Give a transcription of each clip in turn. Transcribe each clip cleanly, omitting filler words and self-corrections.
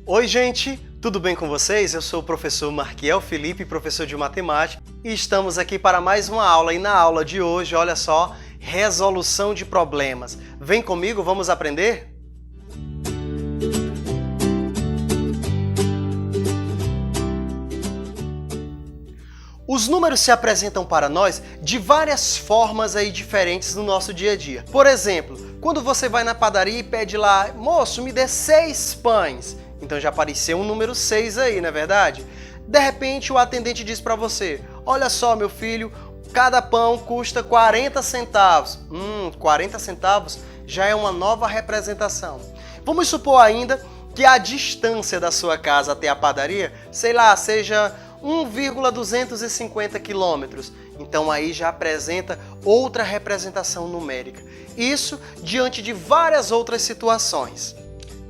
Oi, gente! Tudo bem com vocês? Eu sou o professor Marquiel Felipe, professor de matemática, e estamos aqui para mais uma aula. E na aula de hoje, olha só, resolução de problemas. Vem comigo, vamos aprender? Os números se apresentam para nós de várias formas aí diferentes no nosso dia a dia. Por exemplo, quando você vai na padaria e pede lá, moço, me dê 6 pães. Então já apareceu um número 6 aí, não é verdade? De repente o atendente diz para você, olha só meu filho, cada pão custa 40 centavos. 40 centavos já é uma nova representação. Vamos supor ainda que a distância da sua casa até a padaria, sei lá, seja 1,250 quilômetros. Então aí já apresenta outra representação numérica. Isso diante de várias outras situações.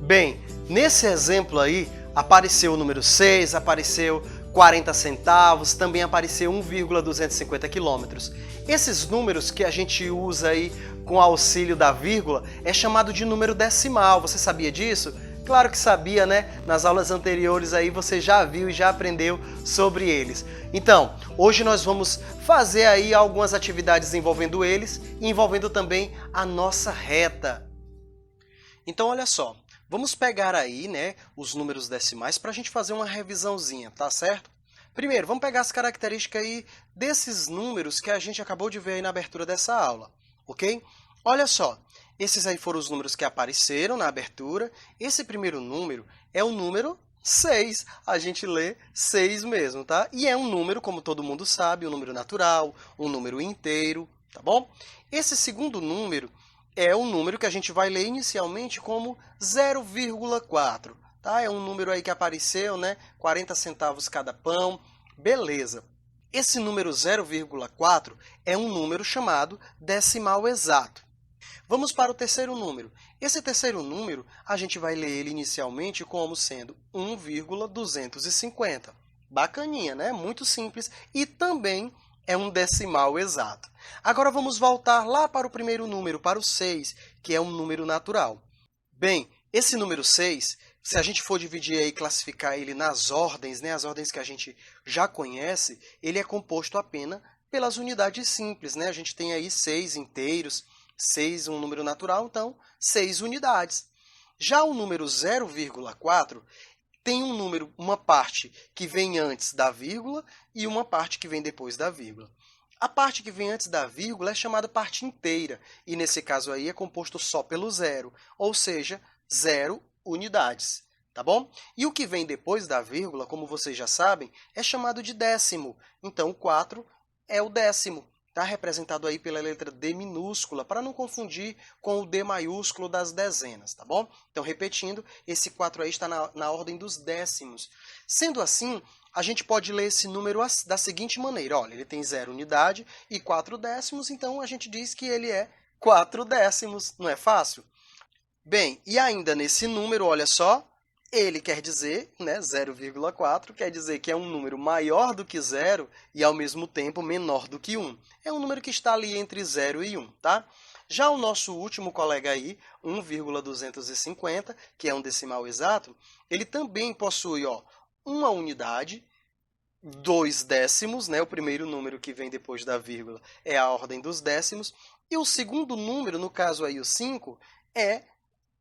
Bem, nesse exemplo aí, apareceu o número 6, apareceu 40 centavos, também apareceu 1,250 quilômetros. Esses números que a gente usa aí com auxílio da vírgula é chamado de número decimal. Você sabia disso? Claro que sabia, né? Nas aulas anteriores aí você já viu e já aprendeu sobre eles. Então, hoje nós vamos fazer aí algumas atividades envolvendo eles e envolvendo também a nossa reta. Então, olha só, vamos pegar aí, né, os números decimais para a gente fazer uma revisãozinha, tá certo? Primeiro, vamos pegar as características aí desses números que a gente acabou de ver aí na abertura dessa aula, ok? Olha só. Esses aí foram os números que apareceram na abertura. Esse primeiro número é o número 6. A gente lê 6 mesmo, tá? E é um número, como todo mundo sabe, um número natural, um número inteiro, tá bom? Esse segundo número é um número que a gente vai ler inicialmente como 0,4, tá? É um número aí que apareceu, né? 40 centavos cada pão, beleza. Esse número 0,4 é um número chamado decimal exato. Vamos para o terceiro número. Esse terceiro número, a gente vai ler ele inicialmente como sendo 1,250. Bacaninha, né? Muito simples e também é um decimal exato. Agora vamos voltar lá para o primeiro número, para o 6, que é um número natural. Bem, esse número 6, se a gente for dividir e classificar ele nas ordens, né, as ordens que a gente já conhece, ele é composto apenas pelas unidades simples, né? A gente tem aí 6 inteiros, 6 um número natural, então 6 unidades. Já o número 0,4 tem um número, uma parte que vem antes da vírgula e uma parte que vem depois da vírgula. A parte que vem antes da vírgula é chamada parte inteira, e nesse caso aí é composto só pelo zero, ou seja, 0 unidades, tá bom? E o que vem depois da vírgula, como vocês já sabem, é chamado de décimo, então o 4 é o décimo. Está representado aí pela letra D minúscula, para não confundir com o D maiúsculo das dezenas, tá bom? Então, repetindo, esse 4 aí está na ordem dos décimos. Sendo assim, a gente pode ler esse número da seguinte maneira. Olha, ele tem 0 unidade e 4 décimos, então a gente diz que ele é 4 décimos. Não é fácil? Bem, e ainda nesse número, olha só, ele quer dizer, né, 0,4, quer dizer que é um número maior do que 0 e, ao mesmo tempo, menor do que 1. É um número que está ali entre 0 e 1, tá? Já o nosso último colega aí, 1,250, que é um decimal exato, ele também possui, ó, uma unidade, 2 décimos, né, o primeiro número que vem depois da vírgula é a ordem dos décimos, e o segundo número, no caso aí o 5, é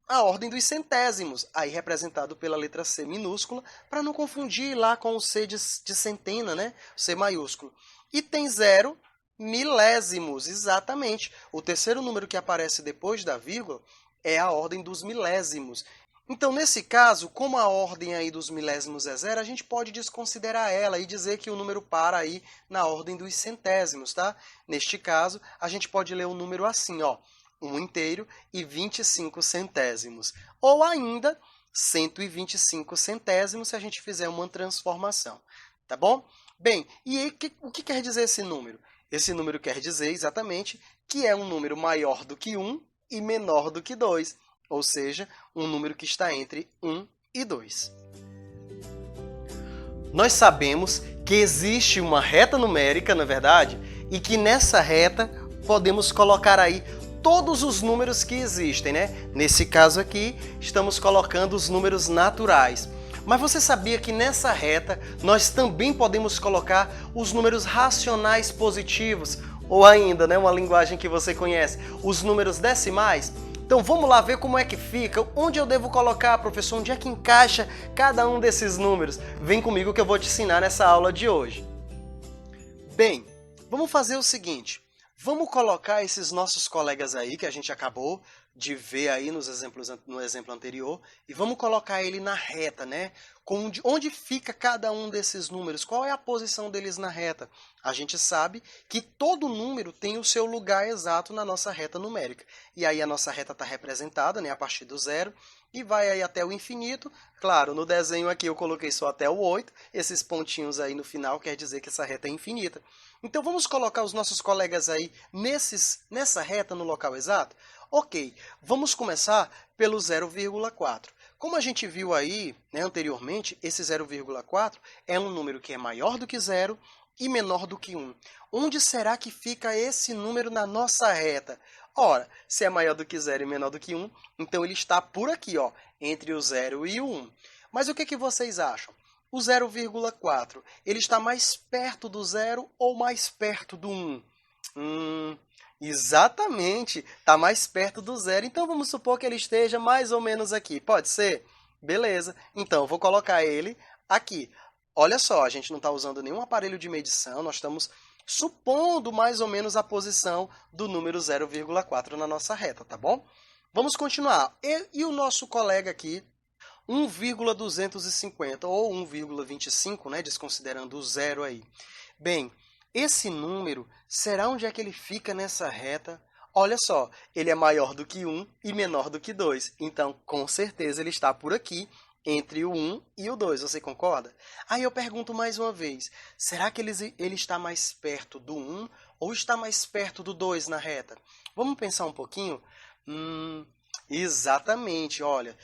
a ordem dos centésimos, aí representado pela letra C minúscula, para não confundir lá com o C de centena, né? C maiúsculo. E tem 0 milésimos, exatamente. O terceiro número que aparece depois da vírgula é a ordem dos milésimos. Então, nesse caso, como a ordem aí dos milésimos é 0, a gente pode desconsiderar ela e dizer que o número para aí na ordem dos centésimos, tá? Neste caso, a gente pode ler o número assim, ó. 1 inteiro e 25 centésimos. Ou ainda, 125 centésimos se a gente fizer uma transformação. Tá bom? Bem, e aí, o que quer dizer esse número? Esse número quer dizer exatamente que é um número maior do que 1 e menor do que 2. Ou seja, um número que está entre 1 e 2. Nós sabemos que existe uma reta numérica, na verdade, e que nessa reta podemos colocar aí todos os números que existem, né? Nesse caso aqui, estamos colocando os números naturais. Mas você sabia que nessa reta nós também podemos colocar os números racionais positivos, ou ainda, né, uma linguagem que você conhece, os números decimais? Então vamos lá ver como é que fica, onde eu devo colocar, professor, onde é que encaixa cada um desses números. Vem comigo que eu vou te ensinar nessa aula de hoje. Bem, vamos fazer o seguinte, vamos colocar esses nossos colegas aí que a gente acabou de ver aí no exemplo anterior e vamos colocar ele na reta, né? Onde fica cada um desses números? Qual é a posição deles na reta? A gente sabe que todo número tem o seu lugar exato na nossa reta numérica. E aí a nossa reta está representada, né, a partir do 0 e vai aí até o infinito. Claro, no desenho aqui eu coloquei só até o 8. Esses pontinhos aí no final quer dizer que essa reta é infinita. Então vamos colocar os nossos colegas aí nessa reta no local exato? Ok, vamos começar pelo 0,4. Como a gente viu aí, né, anteriormente, esse 0,4 é um número que é maior do que 0 e menor do que 1. Onde será que fica esse número na nossa reta? Ora, se é maior do que 0 e menor do que 1, então ele está por aqui, ó, entre o 0 e o 1. Mas o que vocês acham? O 0,4, ele está mais perto do 0 ou mais perto do 1? Exatamente, está mais perto do 0. Então vamos supor que ele esteja mais ou menos aqui. Pode ser? Beleza. Então eu vou colocar ele aqui. Olha só, a gente não está usando nenhum aparelho de medição, nós estamos supondo mais ou menos a posição do número 0,4 na nossa reta, tá bom? Vamos continuar. E o nosso colega aqui, 1,250 ou 1,25, né, desconsiderando o 0 aí. Bem, esse número, será onde é que ele fica nessa reta? Olha só, ele é maior do que 1 e menor do que 2. Então, com certeza, ele está por aqui, entre o 1 e o 2. Você concorda? Aí eu pergunto mais uma vez, será que ele está mais perto do 1 ou está mais perto do 2 na reta? Vamos pensar um pouquinho? Exatamente, olha,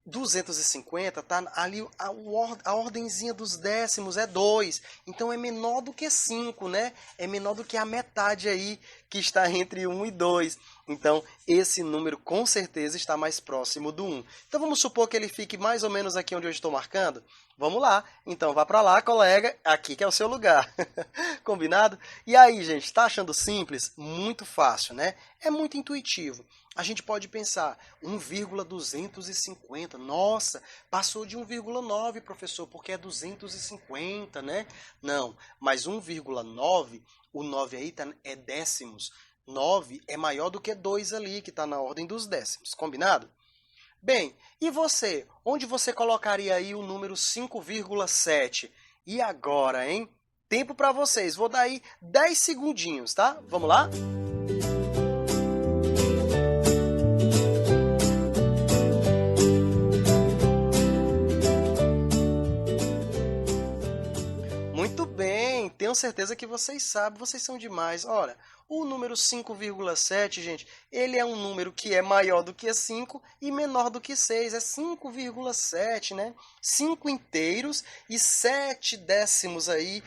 250 está ali, a ordenzinha dos décimos é 2, então é menor do que 5, né? É menor do que a metade aí que está entre 1 e 2. Então, esse número com certeza está mais próximo do 1. Então, vamos supor que ele fique mais ou menos aqui onde eu estou marcando? Vamos lá. Então, vá para lá, colega. Aqui que é o seu lugar. Combinado? E aí, gente, está achando simples? Muito fácil, né? É muito intuitivo. A gente pode pensar, 1,250, nossa, passou de 1,9, professor, porque é 250, né? Não, mas 1,9, o 9 aí é décimos. 9 é maior do que 2 ali, que está na ordem dos décimos, combinado? Bem, e você? Onde você colocaria aí o número 5,7? E agora, hein? Tempo para vocês, vou dar aí 10 segundinhos, tá? Vamos lá? Muito bem, tenho certeza que vocês sabem, vocês são demais. Olha, o número 5,7, gente, ele é um número que é maior do que 5 e menor do que 6. É 5,7, né? 5 inteiros e 7 décimos aí.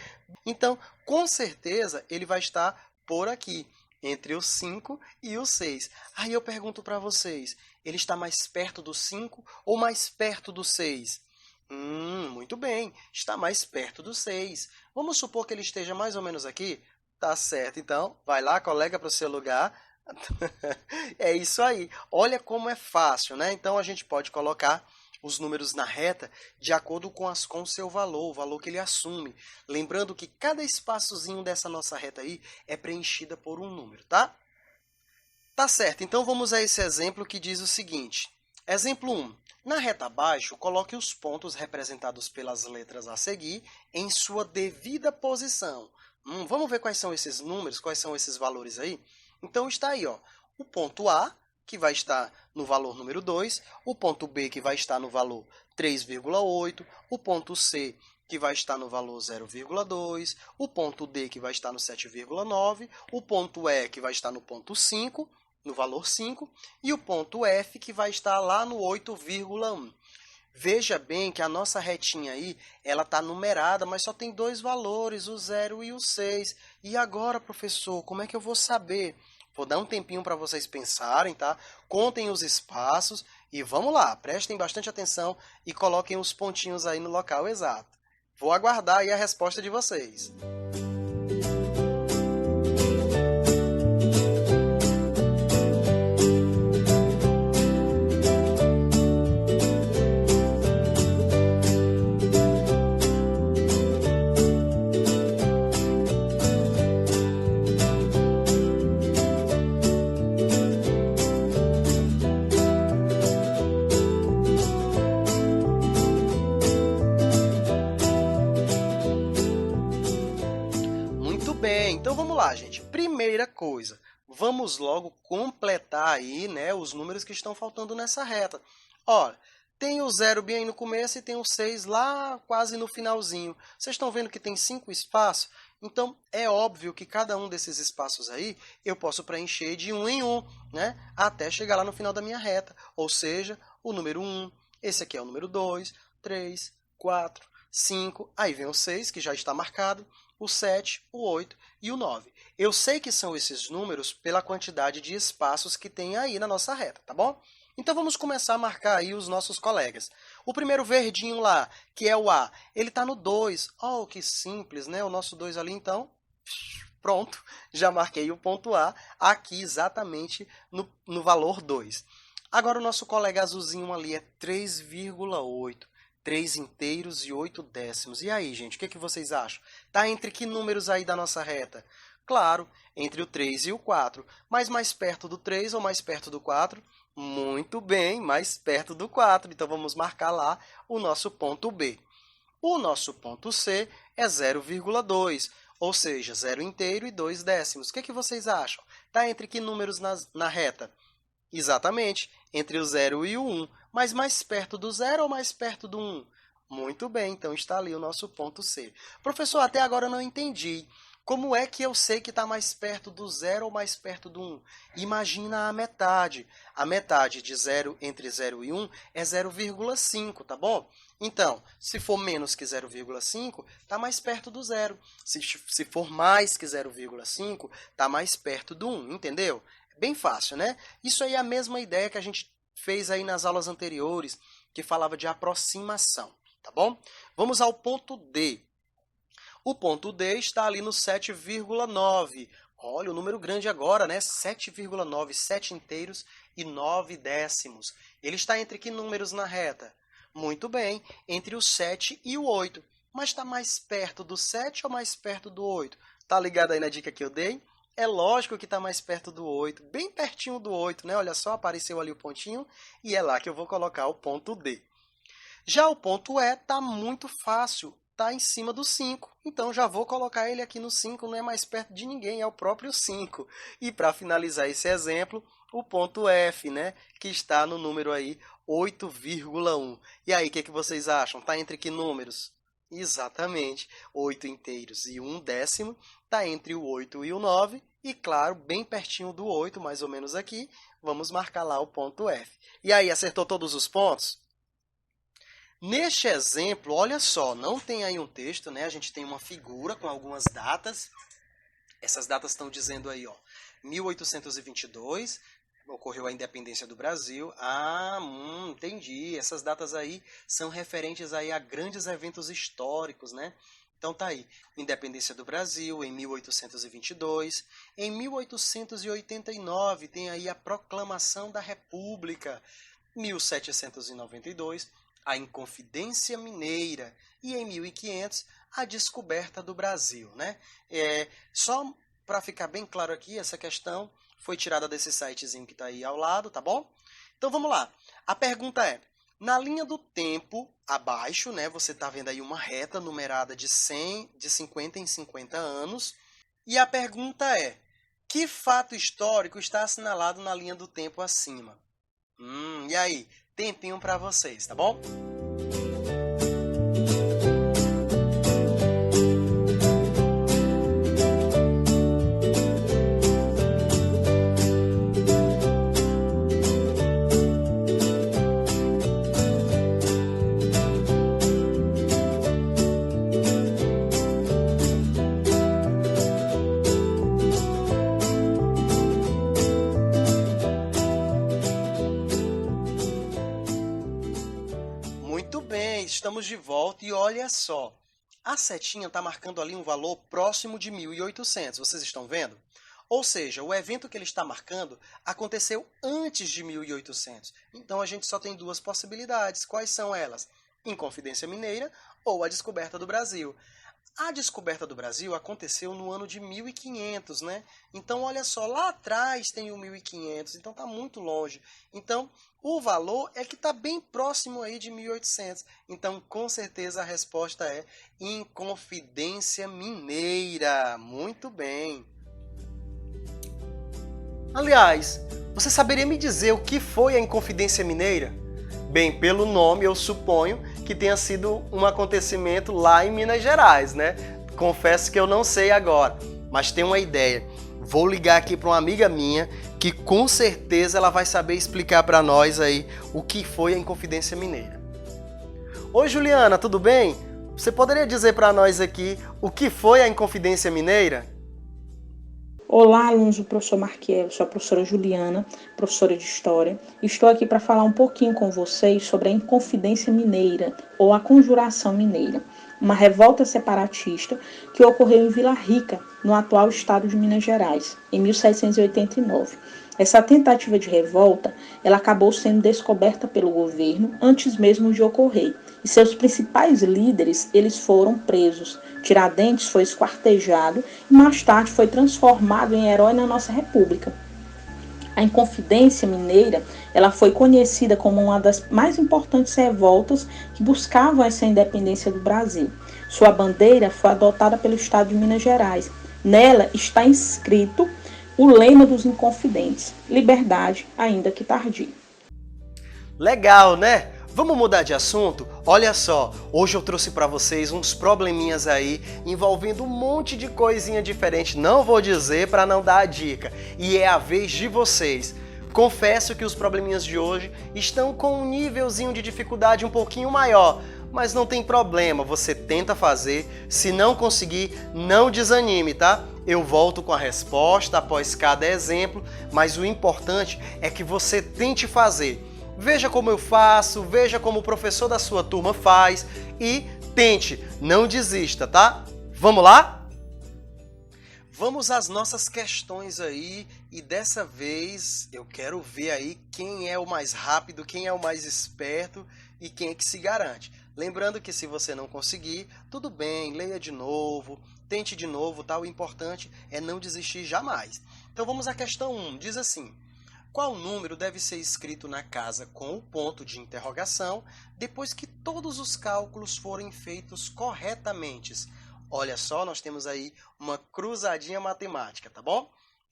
Então, com certeza, ele vai estar por aqui, entre o 5 e o 6. Aí eu pergunto para vocês, ele está mais perto do 5 ou mais perto do 6? Muito bem, está mais perto do 6. Vamos supor que ele esteja mais ou menos aqui? Tá certo, então, vai lá, colega, para o seu lugar. É isso aí. Olha como é fácil, né? Então, a gente pode colocar os números na reta de acordo com o seu valor, o valor que ele assume. Lembrando que cada espaçozinho dessa nossa reta aí é preenchida por um número, tá? Tá certo, então vamos a esse exemplo que diz o seguinte. Exemplo 1. Na reta abaixo, coloque os pontos representados pelas letras a seguir em sua devida posição. Vamos ver quais são esses números, quais são esses valores aí? Então, está aí, ó, o ponto A, que vai estar no valor número 2, o ponto B, que vai estar no valor 3,8, o ponto C, que vai estar no valor 0,2, o ponto D, que vai estar no 7,9, o ponto E, que vai estar no ponto 5, no valor 5, e o ponto F, que vai estar lá no 8,1. Veja bem que a nossa retinha aí, ela está numerada, mas só tem dois valores, o 0 e o 6. E agora, professor, como é que eu vou saber? Vou dar um tempinho para vocês pensarem, tá? Contem os espaços E vamos lá, prestem bastante atenção e coloquem os pontinhos aí no local exato. Vou aguardar aí a resposta de vocês. Muito bem, então vamos lá, gente. Primeira coisa, vamos logo completar aí, né, os números que estão faltando nessa reta. Olha, tem o 0 bem aí no começo e tem o 6 lá quase no finalzinho. Vocês estão vendo que tem 5 espaços? Então, é óbvio que cada um desses espaços aí eu posso preencher de um em um, né, até chegar lá no final da minha reta. Ou seja, o número 1, esse aqui é o número 2, 3, 4, 5, aí vem o 6, que já está marcado, o 7, o 8 e o 9. Eu sei que são esses números pela quantidade de espaços que tem aí na nossa reta, tá bom? Então vamos começar a marcar aí os nossos colegas. O primeiro verdinho lá, que é o A, ele está no 2. Oh, que simples, né? O nosso 2 ali, então, pronto, já marquei o ponto A aqui exatamente no valor 2. Agora o nosso colega azulzinho ali é 3,8. 3 inteiros e 8 décimos. E aí, gente, o que vocês acham? Está entre que números aí da nossa reta? Claro, entre o 3 e o 4. Mas mais perto do 3 ou mais perto do 4? Muito bem, mais perto do 4. Então, vamos marcar lá o nosso ponto B. O nosso ponto C é 0,2, ou seja, 0 inteiro e 2 décimos. O que vocês acham? Está entre que números na reta? Exatamente, entre o 0 e o 1. Mas mais perto do 0 ou mais perto do 1? Muito bem, então está ali o nosso ponto C. Professor, até agora eu não entendi. Como é que eu sei que está mais perto do 0 ou mais perto do 1? Imagina a metade. A metade de 0 entre 0 e 1 é 0,5, tá bom? Então, se for menos que 0,5, está mais perto do 0. Se for mais que 0,5, está mais perto do 1, entendeu? Bem fácil, né? Isso aí é a mesma ideia que a gente fez aí nas aulas anteriores, que falava de aproximação, tá bom? Vamos ao ponto D. O ponto D está ali no 7,9. Olha, o número grande agora, né? 7,9, 7 inteiros e 9 décimos. Ele está entre que números na reta? Muito bem, entre o 7 e o 8. Mas está mais perto do 7 ou mais perto do 8? Tá ligado aí na dica que eu dei? É lógico que está mais perto do 8, bem pertinho do 8, né? Olha só, apareceu ali o pontinho e é lá que eu vou colocar o ponto D. Já o ponto E está muito fácil, está em cima do 5. Então, já vou colocar ele aqui no 5, não é mais perto de ninguém, é o próprio 5. E para finalizar esse exemplo, o ponto F, né? Que está no número aí 8,1. E aí, o que vocês acham? Está entre que números? Exatamente, 8 inteiros e 1 décimo, está entre o 8 e o 9, e claro, bem pertinho do 8, mais ou menos aqui, vamos marcar lá o ponto F. E aí, acertou todos os pontos? Neste exemplo, olha só, não tem aí um texto, né? A gente tem uma figura com algumas datas. Essas datas estão dizendo aí, ó, 1822, ocorreu a independência do Brasil. Entendi. Essas datas aí são referentes aí a grandes eventos históricos, né? Então tá aí, independência do Brasil em 1822. Em 1889 tem aí a proclamação da República. 1792, a Inconfidência Mineira. E em 1500, a descoberta do Brasil, né? Só para ficar bem claro aqui, essa questão foi tirada desse sitezinho que está aí ao lado, tá bom? Então vamos lá. A pergunta é, na linha do tempo abaixo, né, você está vendo aí uma reta numerada de 50 em 50 anos. E a pergunta é, que fato histórico está assinalado na linha do tempo acima? E aí? Tempinho para vocês, tá bom? bem, estamos de volta e olha só. A setinha está marcando ali um valor próximo de 1.800, vocês estão vendo? Ou seja, o evento que ele está marcando aconteceu antes de 1.800. Então a gente só tem duas possibilidades. Quais são elas? Inconfidência Mineira ou a descoberta do Brasil. A descoberta do Brasil aconteceu no ano de 1500, né? Então, olha só, lá atrás tem o 1500, então está muito longe. Então, o valor é que está bem próximo aí de 1800. Então, com certeza, a resposta é Inconfidência Mineira. Muito bem. Aliás, você saberia me dizer o que foi a Inconfidência Mineira? Bem, pelo nome, eu suponho que tenha sido um acontecimento lá em Minas Gerais, né? Confesso que eu não sei agora, mas tenho uma ideia. Vou ligar aqui para uma amiga minha que com certeza ela vai saber explicar para nós aí o que foi a Inconfidência Mineira. Oi, Juliana, tudo bem? Você poderia dizer para nós aqui o que foi a Inconfidência Mineira? Olá, alunos do professor Marquiel, sou a professora Juliana, professora de História. Estou aqui para falar um pouquinho com vocês sobre a Inconfidência Mineira, ou a Conjuração Mineira, uma revolta separatista que ocorreu em Vila Rica, no atual estado de Minas Gerais, em 1789. Essa tentativa de revolta, ela acabou sendo descoberta pelo governo antes mesmo de ocorrer, e seus principais líderes, eles foram presos. Tiradentes foi esquartejado e mais tarde foi transformado em herói na nossa república. A Inconfidência Mineira, ela foi conhecida como uma das mais importantes revoltas que buscavam essa independência do Brasil. Sua bandeira foi adotada pelo estado de Minas Gerais. Nela está inscrito o lema dos Inconfidentes: liberdade, ainda que tardia. Legal, né? Vamos mudar de assunto? Olha só, hoje eu trouxe para vocês uns probleminhas aí envolvendo um monte de coisinha diferente. Não vou dizer para não dar a dica. E é a vez de vocês. Confesso que os probleminhas de hoje estão com um nívelzinho de dificuldade um pouquinho maior. Mas não tem problema, você tenta fazer. Se não conseguir, não desanime, tá? Eu volto com a resposta após cada exemplo, mas o importante é que você tente fazer. Veja como eu faço, veja como o professor da sua turma faz e tente, não desista, tá? Vamos lá? Vamos às nossas questões aí e dessa vez eu quero ver aí quem é o mais rápido, quem é o mais esperto e quem é que se garante. Lembrando que se você não conseguir, tudo bem, leia de novo, tente de novo, tá? O importante é não desistir jamais. Então vamos à questão 1, diz assim: qual número deve ser escrito na casa com o ponto de interrogação depois que todos os cálculos forem feitos corretamente? Olha só, nós temos aí uma cruzadinha matemática, tá bom?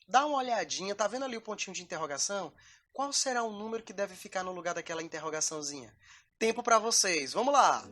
Dá uma olhadinha, tá vendo ali o pontinho de interrogação? Qual será o número que deve ficar no lugar daquela interrogaçãozinha? Tempo para vocês, vamos lá!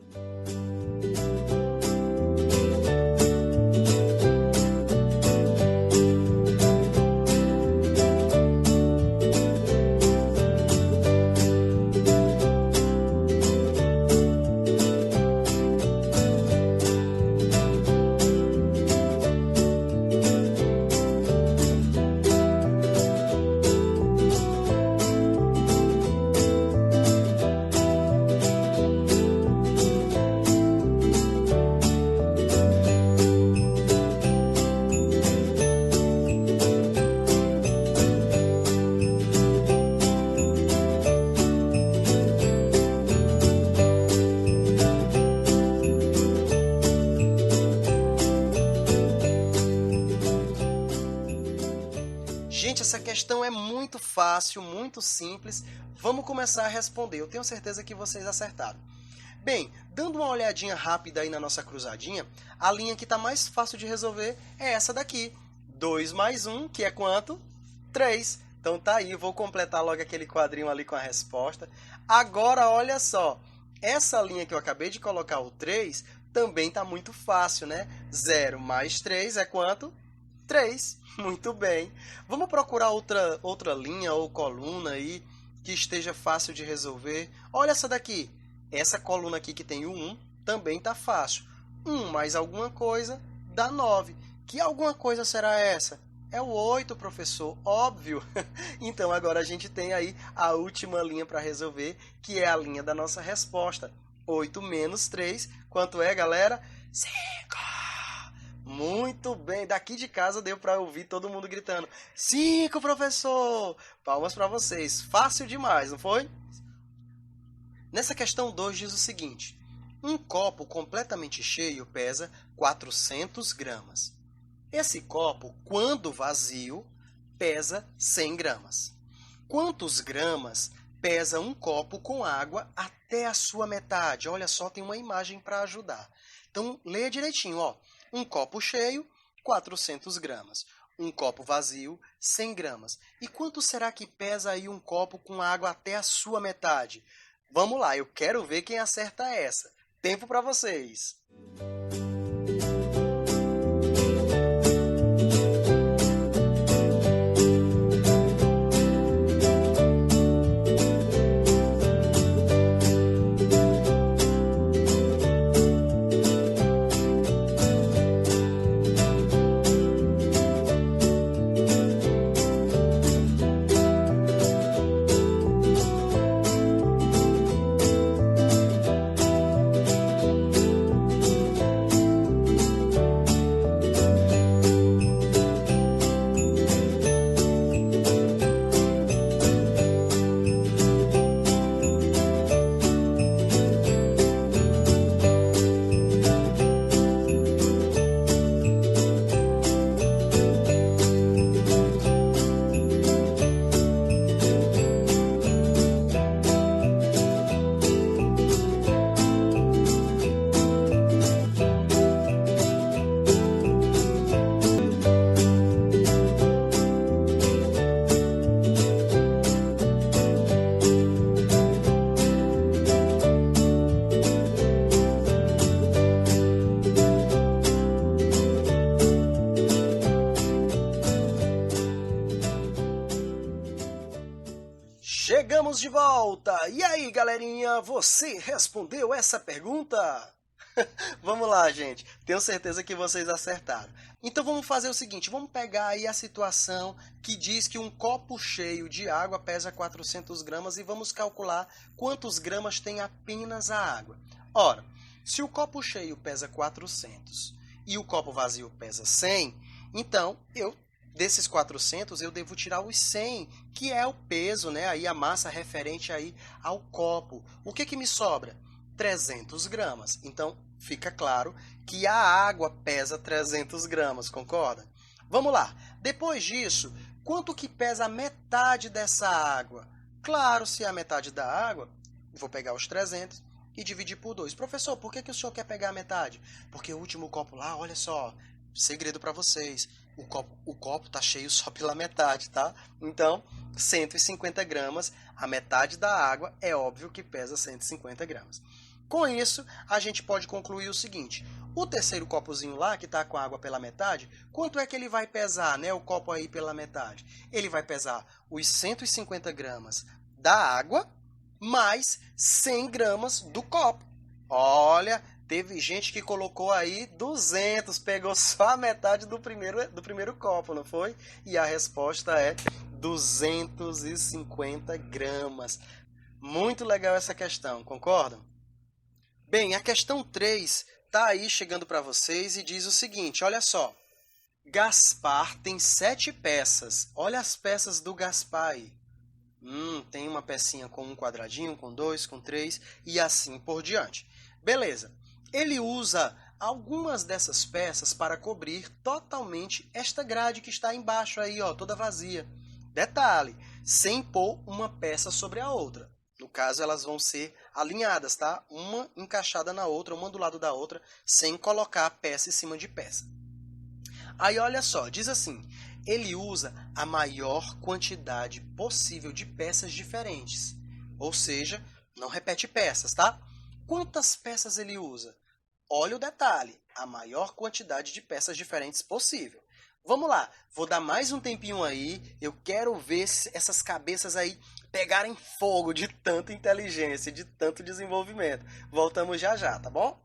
Gente, essa questão é muito fácil, muito simples. Vamos começar a responder. Eu tenho certeza que vocês acertaram. Bem, dando uma olhadinha rápida aí na nossa cruzadinha, a linha que está mais fácil de resolver é essa daqui. 2 mais 1, que é quanto? 3. Então tá aí, vou completar logo aquele quadrinho ali com a resposta. Agora, olha só, essa linha que eu acabei de colocar, o 3, também está muito fácil, né? 0 mais 3 é quanto? 3. Muito bem. Vamos procurar outra linha ou coluna aí que esteja fácil de resolver. Olha essa daqui. Essa coluna aqui que tem o 1 também está fácil. 1 mais alguma coisa dá 9. Que alguma coisa será essa? É o 8, professor, óbvio. Então agora a gente tem aí a última linha para resolver, que é a linha da nossa resposta. 8 menos 3, quanto é, galera? 5! Muito bem, daqui de casa deu para ouvir todo mundo gritando: 5, professor! Palmas para vocês, fácil demais, não foi? Nessa questão 2 diz o seguinte: um copo completamente cheio pesa 400 gramas. Esse copo, quando vazio, pesa 100 gramas. Quantos gramas pesa um copo com água até a sua metade? Olha só, tem uma imagem para ajudar. Então, leia direitinho, ó. Um copo cheio, 400 gramas. Um copo vazio, 100 gramas. E quanto será que pesa aí um copo com água até a sua metade? Vamos lá, eu quero ver quem acerta essa. Tempo para vocês. Chegamos de volta! E aí, galerinha, você respondeu essa pergunta? Vamos lá, gente. Tenho certeza que vocês acertaram. Então vamos fazer o seguinte, vamos pegar aí a situação que diz que um copo cheio de água pesa 400 gramas e vamos calcular quantos gramas tem apenas a água. Ora, se o copo cheio pesa 400 e o copo vazio pesa 100, então desses 400, eu devo tirar os 100, que é o peso, né? Aí a massa referente aí ao copo. O que me sobra? 300 gramas. Então, fica claro que a água pesa 300 gramas, concorda? Vamos lá. Depois disso, quanto que pesa a metade dessa água? Claro, se é a metade da água, vou pegar os 300 e dividir por 2. Professor, por que o senhor quer pegar a metade? Porque o último copo lá, olha só, segredo para vocês. O copo tá cheio só pela metade, tá? Então, 150 gramas, a metade da água, é óbvio que pesa 150 gramas. Com isso, a gente pode concluir o seguinte: o terceiro copozinho lá, que tá com a água pela metade, quanto é que ele vai pesar, né? O copo aí pela metade. Ele vai pesar os 150 gramas da água, mais 100 gramas do copo. Olha, teve gente que colocou aí 200, pegou só a metade do primeiro copo, não foi? E a resposta é 250 gramas. Muito legal essa questão, concordam? Bem, a questão 3 está aí chegando para vocês e diz o seguinte, olha só. Gaspar tem 7 peças. Olha as peças do Gaspar aí. Tem uma pecinha com um quadradinho, com 2, com 3 e assim por diante. Beleza. Ele usa algumas dessas peças para cobrir totalmente esta grade que está embaixo aí, ó, toda vazia. Detalhe, sem pôr uma peça sobre a outra. No caso, elas vão ser alinhadas, tá? Uma encaixada na outra, uma do lado da outra, sem colocar peça em cima de peça. Aí, olha só, diz assim, ele usa a maior quantidade possível de peças diferentes. Ou seja, não repete peças, tá? Quantas peças ele usa? Olha o detalhe, a maior quantidade de peças diferentes possível. Vamos lá, vou dar mais um tempinho aí, eu quero ver essas cabeças aí pegarem fogo de tanta inteligência, de tanto desenvolvimento. Voltamos já já, tá bom?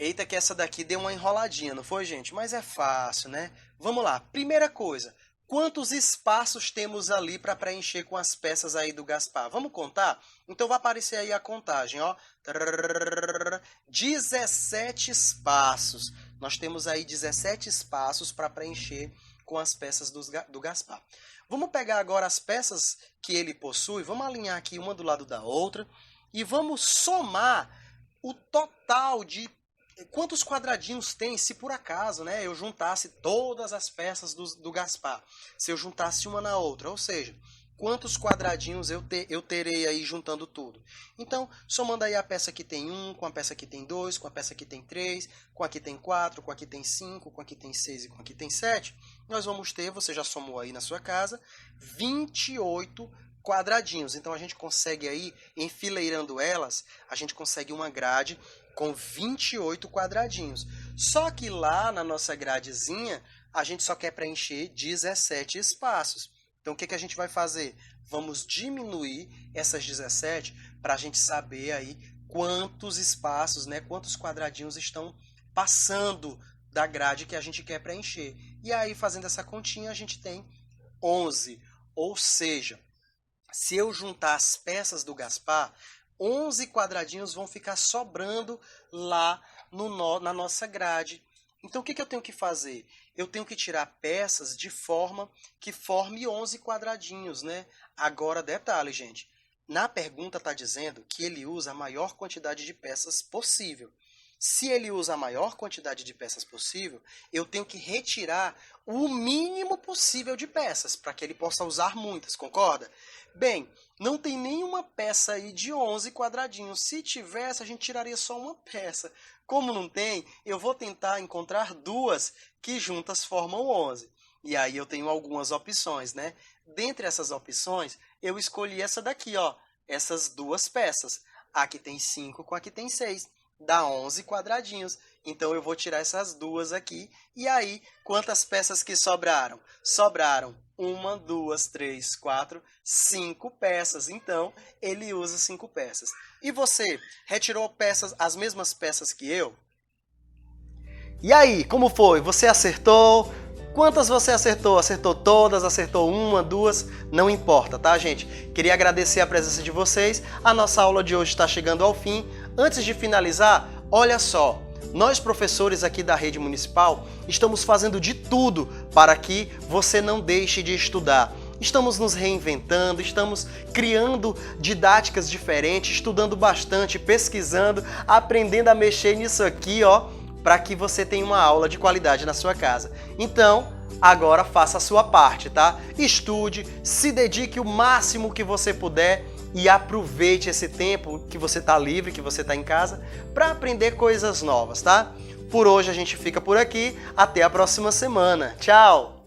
Eita, que essa daqui deu uma enroladinha, não foi, gente? Mas é fácil, né? Vamos lá. Primeira coisa, quantos espaços temos ali para preencher com as peças aí do Gaspar? Vamos contar? Então vai aparecer aí a contagem, ó. 17 espaços. Nós temos aí 17 espaços para preencher com as peças do Gaspar. Vamos pegar agora as peças que ele possui, vamos alinhar aqui uma do lado da outra e vamos somar o total de quantos quadradinhos tem, se por acaso, né, eu juntasse todas as peças do Gaspar, se eu juntasse uma na outra, ou seja, quantos quadradinhos eu terei aí juntando tudo. Então, somando aí a peça que tem 1, com a peça que tem 2, com a peça que tem 3, com a que tem 4, com a que tem 5, com a que tem 6 e com a que tem 7, nós vamos ter, você já somou aí na sua casa, 28 quadradinhos. Então, a gente consegue aí, enfileirando elas, a gente consegue uma grade com 28 quadradinhos. Só que lá na nossa gradezinha, a gente só quer preencher 17 espaços. Então, o que a gente vai fazer? Vamos diminuir essas 17 para a gente saber aí quantos espaços, né, quantos quadradinhos estão passando da grade que a gente quer preencher. E aí, fazendo essa continha, a gente tem 11. Ou seja, se eu juntar as peças do Gaspar, 11 quadradinhos vão ficar sobrando lá na nossa grade. Então, o que eu tenho que fazer? Eu tenho que tirar peças de forma que forme 11 quadradinhos, né? Agora, detalhe, gente. Na pergunta está dizendo que ele usa a maior quantidade de peças possível. Se ele usa a maior quantidade de peças possível, eu tenho que retirar o mínimo possível de peças, para que ele possa usar muitas, concorda? Bem, não tem nenhuma peça aí de 11 quadradinhos. Se tivesse, a gente tiraria só uma peça. Como não tem, eu vou tentar encontrar duas que juntas formam 11. E aí eu tenho algumas opções, né? Dentre essas opções, eu escolhi essa daqui, ó. Essas duas peças. A que tem 5 com a que tem 6. Dá 11 quadradinhos. Então, eu vou tirar essas duas aqui. E aí, quantas peças que sobraram? Sobraram 1, 2, 3, 4, 5 peças. Então, ele usa 5 peças. E você, retirou peças, as mesmas peças que eu? E aí, como foi? Você acertou? Quantas você acertou? Acertou todas? Acertou 1, 2? Não importa, tá, gente? Queria agradecer a presença de vocês. A nossa aula de hoje está chegando ao fim. Antes de finalizar, olha só. Nós, professores aqui da rede municipal, estamos fazendo de tudo para que você não deixe de estudar. Estamos nos reinventando, estamos criando didáticas diferentes, estudando bastante, pesquisando, aprendendo a mexer nisso aqui, ó, para que você tenha uma aula de qualidade na sua casa. Então, agora faça a sua parte, tá? Estude, se dedique o máximo que você puder e aproveite esse tempo que você está livre, que você está em casa, para aprender coisas novas, tá? Por hoje a gente fica por aqui, até a próxima semana. Tchau!